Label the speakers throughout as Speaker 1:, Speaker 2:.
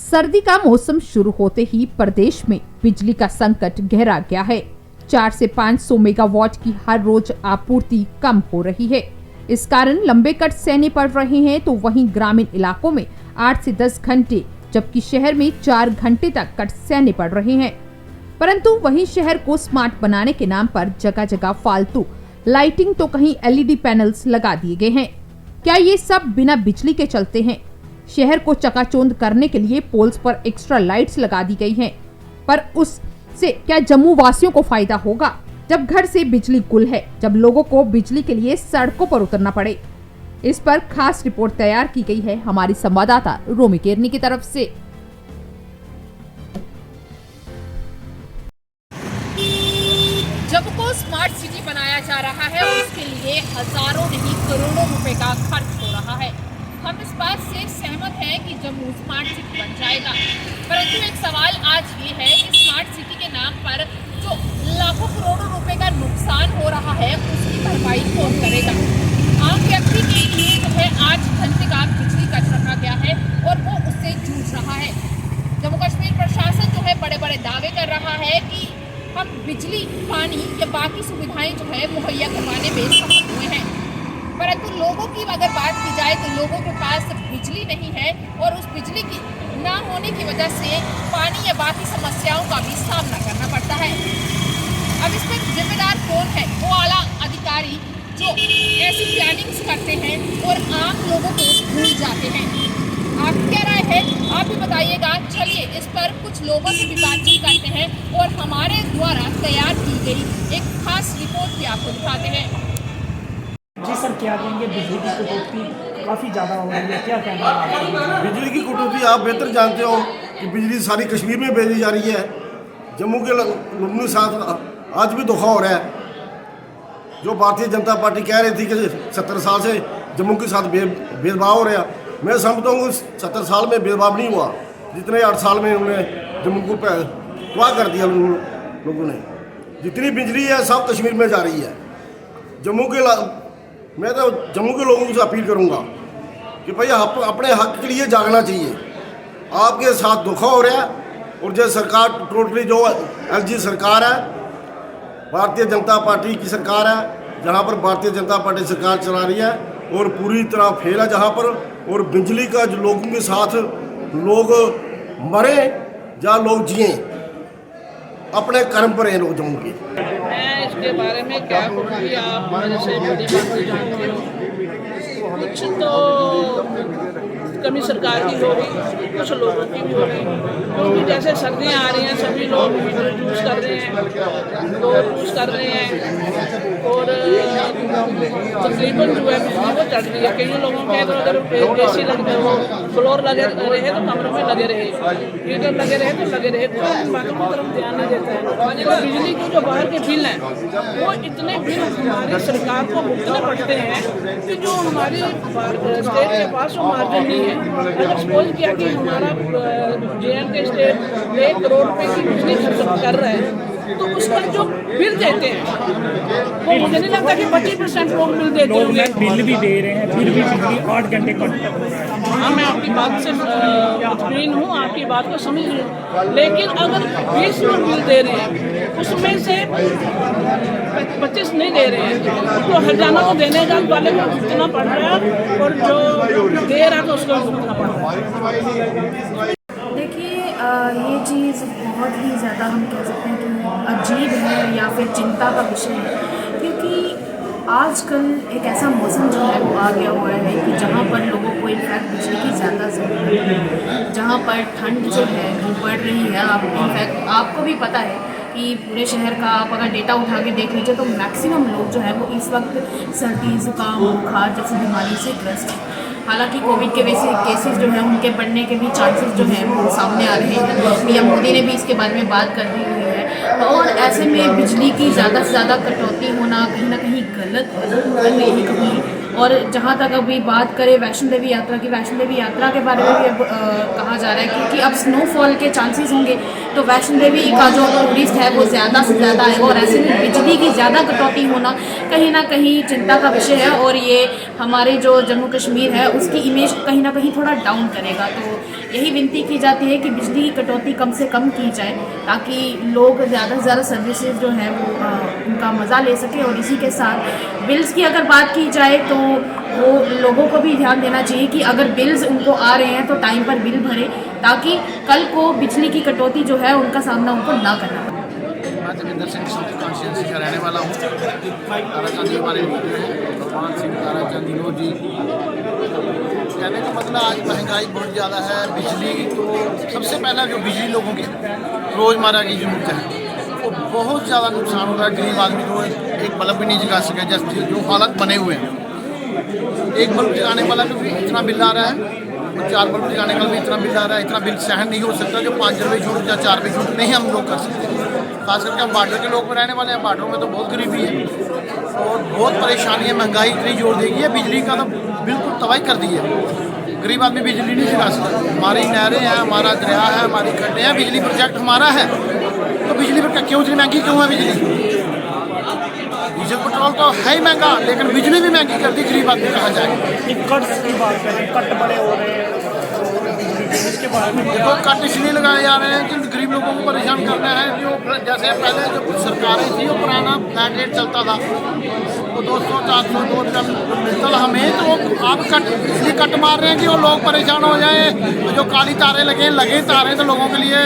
Speaker 1: सर्दी का मौसम शुरू होते ही प्रदेश में बिजली का संकट गहरा गया है। 4 से 500 मेगावाट की हर रोज आपूर्ति कम हो रही है। इस कारण लंबे कट सहने पड़ रहे हैं, तो वहीं ग्रामीण इलाकों में 8 से 10 घंटे, जबकि शहर में 4 घंटे तक कट सहने पड़ रहे हैं। परंतु वहीं शहर को स्मार्ट बनाने के नाम पर जगह जगह फालतू लाइटिंग तो कहीं एलईडी पैनल्स लगा दिए गए हैं। क्या ये सब बिना बिजली के चलते हैं? शहर को चकाचौंध करने के लिए पोल्स पर एक्स्ट्रा लाइट्स लगा दी गई हैं, पर उससे क्या जम्मू वासियों को फायदा होगा, जब घर से बिजली गुल है, जब लोगों को बिजली के लिए सड़कों पर उतरना पड़े? इस पर खास रिपोर्ट तैयार की गई है हमारी संवाददाता रोमी केरनी की तरफ से। जम्मू को स्मार्ट सिटी बनाया जा रहा है और उसके लिए हजारों नहीं करोड़ों रुपए का खर्च हो रहा है। हम इस बात से सहमत हैं कि जम्मू स्मार्ट सिटी बन जाएगा, परंतु एक सवाल आज ये है कि स्मार्ट सिटी के नाम पर जो लाखों करोड़ों रुपए का नुकसान हो रहा है, उसकी भरपाई कौन करेगा? आम व्यक्ति के लिए जो है 8 घंटे का बिजली कट रखा गया है और वो उससे जूझ रहा है। जम्मू कश्मीर प्रशासन जो है बड़े बड़े दावे कर रहा है कि हम बिजली, पानी या बाकी सुविधाएं जो है मुहैया करवाने में सफल हुए हैं, परंतु लोगों की अगर बात की जाए तो लोगों के पास बिजली नहीं है और उस बिजली की ना होने की वजह से पानी या बाकी समस्याओं का भी सामना करना पड़ता है। अब इसमें जिम्मेदार कौन है? वो आला अधिकारी जो ऐसी प्लानिंग्स करते हैं और आम लोगों को भूल जाते हैं। आपकी क्या राय है, आप भी बताइएगा। चलिए इस पर कुछ लोगों से भी बातचीत करते हैं और हमारे द्वारा तैयार की गई एक खास रिपोर्ट भी आपको दिखाते हैं।
Speaker 2: जी सर, क्या कहेंगे? बिजली की कटौती काफ़ी ज़्यादा हो रही है, क्या कहना है?
Speaker 3: बिजली की कटौती आप बेहतर जानते हो कि बिजली सारी कश्मीर में भेजी जा रही है। जम्मू के लोगों के साथ आज भी धोखा हो रहा है। जो भारतीय जनता पार्टी कह रही थी कि 70 साल से जम्मू के साथ भेदभाव हो रहा, मैं समझता हूँ 70 साल में भेदभाव नहीं हुआ, जितने 8 साल में उन्होंने जम्मू को तबाह कर दिया। लोगों ने जितनी बिजली है सब कश्मीर में जा रही है। मैं तो जम्मू के लोगों से अपील करूंगा कि भाई आप अपने हक के लिए जागना चाहिए। आपके साथ धोखा हो रहा है और जो सरकार टोटली जो एलजी सरकार है, भारतीय जनता पार्टी की सरकार है, जहां पर भारतीय जनता पार्टी सरकार चला रही है और पूरी तरह फेल है जहां पर। और बिजली का जो लोगों के साथ लोग मरे या लोग जिए, अपने कर्म पर हैं लोग जम्मू के।
Speaker 4: मैं इसके बारे में क्या कहूँगी, आप मेरे से बड़ी बातें जानते हो। कुछ तो कमी सरकार की हो रही, कुछ लोगों की भी हो रही, क्योंकि जैसे सर्दियाँ आ रही हैं सभी लोग यूज़ कर रहे हैं, तो यूज़ कर रहे हैं और तकरीबन जो है बिजली वो चढ़ रही है। कई लोगों के तो अगर AC लगे हो, फ्लोर लगे रहे तो कमरों में लगे रहे, हीटर लगे रहे तो लगे रहे, तो बाकी की तरफ ध्यान नहीं देता है। तो बिजली के जो बाहर के बिल हैं वो इतने बिल हमारी सरकार को भुगतने पड़ते हैं कि जो हमारी स्टेट के पास वो मार्जिन नहीं है। अगर सपोज किया कि हमारा JNK स्टेट 1 करोड़ रुपए की बिजली खर्च कर रहा है, तो उसका जो बिल देते हैं वो मुझे नहीं लगता कि 25% लोग बिल देते होंगे।
Speaker 2: बिल भी दे रहे हैं, फिर भी बिजली 8 घंटे कट।
Speaker 4: हाँ, मैं आपकी बात से मुतमईन हूँ, आपकी बात को समझ रही हूँ, लेकिन अगर 20 लोग बिल दे रहे हैं उसमें से 25 नहीं दे रहे हैं, तो हरजाना तो देने वाले को भुगतना पड़ रहा है और जो दे रहा है तो उसको भुगतना पड़ रहा है।
Speaker 5: देखिए, ये चीज़ बहुत ही ज़्यादा हम कह सकते हैं कि अजीब है या फिर चिंता का विषय है, क्योंकि आजकल एक ऐसा मौसम जो है वो आ गया हुआ है कि जहाँ पर लोगों को इनफैक्ट बिजली की ज़्यादा ज़रूरत है, जहाँ पर ठंड जो है वो बढ़ रही है। आप इनफैक्ट आपको भी पता है कि पूरे शहर का आप अगर डेटा उठा के देख लीजिए तो मैक्सिमम लोग जो है वो इस वक्त सर्दी, जुकाम, बुखार जैसी बीमारी से ग्रस्त हैं। हालांकि कोविड के वैसे केसेस जो है उनके बढ़ने के भी चांसेस जो हैं वो सामने आ रहे हैं। पीएम मोदी ने भी इसके बारे में बात कर दी हुई है, और ऐसे में बिजली की ज़्यादा से ज़्यादा कटौती होना कहीं ना कहीं गलत है, मैं यही कहूँगी। और जहाँ तक अभी बात करें वैष्णो देवी यात्रा की, वैष्णो देवी यात्रा के बारे में भी अब कहा जा रहा है क्योंकि अब स्नोफॉल के चांसेस होंगे तो वैष्णो देवी का जो टूरिस्ट है वो ज़्यादा से ज़्यादा आएगा और ऐसे में बिजली की ज़्यादा कटौती होना कहीं ना कहीं चिंता का विषय है और ये हमारे जो जम्मू कश्मीर है उसकी इमेज कहीं ना कहीं थोड़ा डाउन करेगा। तो यही विनती की जाती है कि बिजली की कटौती कम से कम की जाए ताकि लोग ज़्यादा से ज़्यादा सर्विसेज जो है वो उनका मज़ा ले सके। और इसी के साथ बिल्स की अगर बात की जाए तो वो लोगों को भी ध्यान देना चाहिए कि अगर बिल्स उनको आ रहे हैं तो टाइम पर बिल भरें ताकि कल को बिजली की कटौती जो है उनका सामना उनको ना करना पड़े।
Speaker 6: मैं देवेंद्र सिंह कॉन्स्टिट्यूंसी का रहने वाला हूँ। ताराचंद जी हमारे लीडर हैं, भगवान सिंह ताराचंद दिनों जी। कहने का मतलब आज महंगाई बहुत ज़्यादा है, बिजली तो सबसे पहला जो बिजली लोगों की रोज़मर्रा की जरूरत है वो बहुत ज़्यादा नुकसान हो रहा है। गरीब आदमी तो एक बल्ब भी नहीं जगा सके, जैसे जो हालत बने हुए हैं। एक बल्ब जगाने वाला भी इतना बिल आ रहा है, 4 बल्ब जगाने वाला भी इतना बिल आ रहा है। इतना बिल सहन नहीं हो सकता जो 5 रुपये छूट या 4 रुपये छूट नहीं हम लोग कर सकते। खास करके हम बॉर्डर के लोग में रहने वाले हैं, बॉर्डरों में तो बहुत गरीबी है और बहुत परेशानी है। महंगाई इतनी जोर देगी है, बिजली का तो बिल्कुल तबाही कर दी है। गरीब आदमी बिजली नहीं जगा सकता। हमारी नहरें हैं, हमारा दरिया है, हमारी खड्डें हैं, बिजली प्रोजेक्ट हमारा है, तो बिजली पर क्यों इतनी महंगी क्यों है बिजली? डीजल पेट्रोल तो है ही महंगा, लेकिन बिजली भी महंगी कर दी। गरीब आदमी कहाँ जाए?
Speaker 2: कट की बात करें, कट बड़े हो रहे हैं इसके बारे में
Speaker 6: देखो, कट इसलिए लगाए जा रहे हैं कि गरीब लोगों को परेशान करना है। जो जैसे पहले जो सरकारें थी वो पुराना फ्लैट रेट चलता था, तो 200 400 2 रुपया मिलता था हमें, तो आप कट इसलिए कट मार रहे हैं कि वो लोग परेशान हो जाए। जो काली तारे लगे तारे तो लोगों के लिए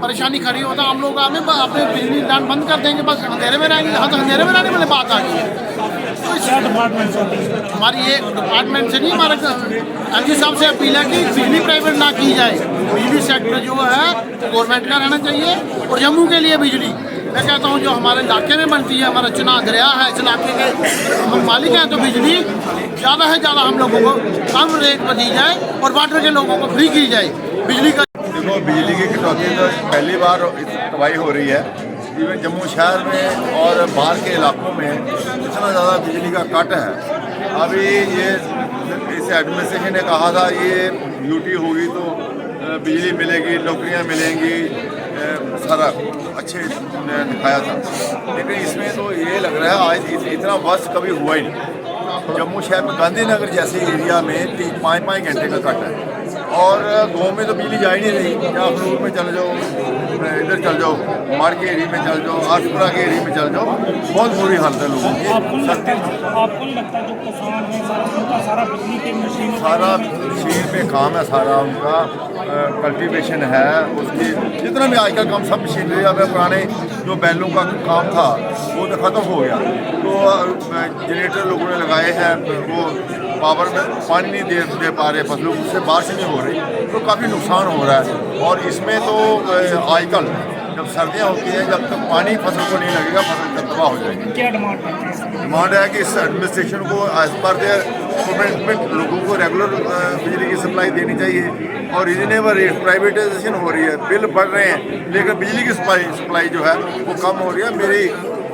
Speaker 6: परेशानी खड़ी होता। हम लोग अपने बिजली लाइन बंद कर देंगे, बस अंधेरे में रहेंगे। हाँ, तो अंधेरे में रहने वाली बात आ गई है। हमारी ये डिपार्टमेंट से नहीं, हमारे एलजी साहब से अपील है कि बिजली प्राइवेट ना की जाए। बिजली सेक्टर जो है गवर्नमेंट का रहना चाहिए। और जम्मू के लिए बिजली मैं कहता हूँ जो हमारे इलाके में बनती है, हमारा चुनाव दरिया है, इस इलाके के हम मालिक हैं, तो बिजली ज़्यादा से ज़्यादा हम लोगों को कम रेट पर दी जाए और वाटर के लोगों को फ्री की जाए बिजली का।
Speaker 7: देखो, बिजली की कटौती तो पहली बार तबाही हो रही है। इवन जम्मू शहर में और बाहर के इलाकों में इतना ज़्यादा बिजली का कट है। अभी ये इस एडमिनिस्ट्रेशन ने कहा था ये यूटी होगी तो बिजली मिलेगी, नौकरियां मिलेंगी, सारा अच्छे दिखाया था। लेकिन इसमें तो ये लग रहा है आज इतना वर्ष कभी हुआ ही नहीं। जम्मू शहर में गांधीनगर जैसे एरिया में 3-5 घंटे का कट है और गाँव में तो बिजली जा ही नहीं रही। या फ्लोर में चल जाओ, इधर चल जाओ, मार के एरिया में चल जाओ, आसपुरा के एरिया में चल जाओ, बहुत बुरी हालत है लोगों की।
Speaker 2: आपको नहीं लगता जो किसान है उनका सारा बिजली के मशीन
Speaker 7: पे काम है, सारा उनका कल्टीवेशन है, उसकी जितना भी आजकल काम सब मशीनरी। अब पुराने जो बैलों का काम था वो तो ख़त्म हो गया, तो जनरेटर लोगों ने लगाए हैं, वो पावर में पानी नहीं दे पा रहे फसलों को, उससे बारिश नहीं हो रही, तो काफ़ी नुकसान हो रहा है। और इसमें तो आजकल जब सर्दियाँ होती हैं, जब तक पानी फसल को नहीं लगेगा फसल तब तबाह हो जाएगी।
Speaker 2: क्या डिमांड करते हैं?
Speaker 7: डिमांड है कि इस एडमिनिस्ट्रेशन को एज पर देयर कमिटमेंट लोगों को रेगुलर बिजली की सप्लाई देनी चाहिए और रीजनेबल रेट। प्राइवेटाइजेशन हो रही है, बिल बढ़ रहे हैं, लेकिन बिजली की सप्लाई जो है वो कम हो रही है। मेरी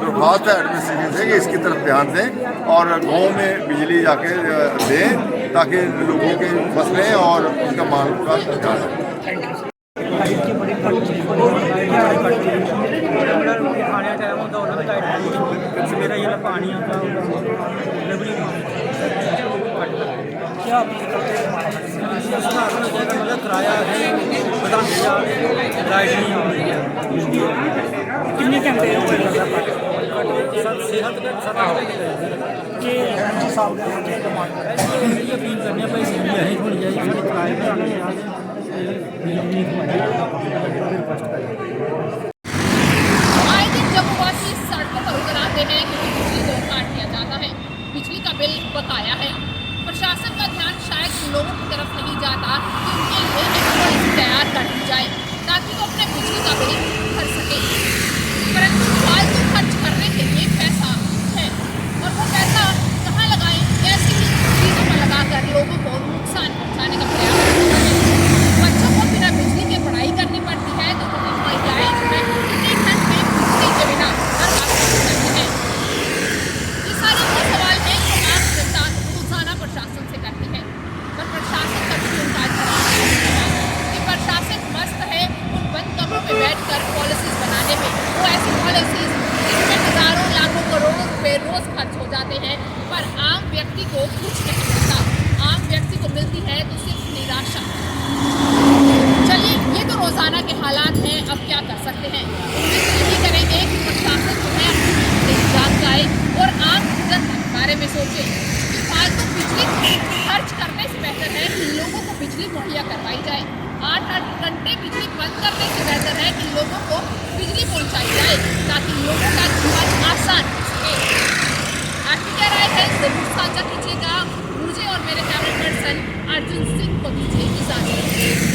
Speaker 7: दरख्वास्त है एडमिनिस्ट्रेशन से कि इसकी तरफ ध्यान दें और गाँव में बिजली जाके दें ताकि लोगों की फसलें और उनका माल का ध्यान रखें।
Speaker 8: खाने टाइम होता उन्होंने लाइट मेरा ये पानी आता क्या मतलब किराया है बताने जा लाइट नहीं आ रही है।
Speaker 2: कितने घंटे हो गए
Speaker 8: अपील करने पर यही होनी चाहिए किराए पर
Speaker 1: आए दिन जम्मूवासी सड़कों पर उतर आते हैं क्योंकि बिजली को काट दिया जाता है, बिजली का बिल बकाया है। प्रशासन का ध्यान शायद लोगों की तरफ नहीं जाता कि उनके लिए एक पॉलिसी तैयार कर दी जाए ताकि वो अपने बिजली का बिल भर सके। परंतु फालतू खर्च करने के लिए पैसा है और वो पैसा कहाँ लगाएं, कैसी चीज़ों पर लगाकर लोगों को नुकसान पहुँचाने का प्रयास करते हैं। बच्चों को बिना बिजली बिजली मुहैया करवाई जाए। 8-8 घंटे बिजली बंद करने से बेहतर है कि लोगों को बिजली पहुंचाई जाए ताकि लोगों का जीवन आसान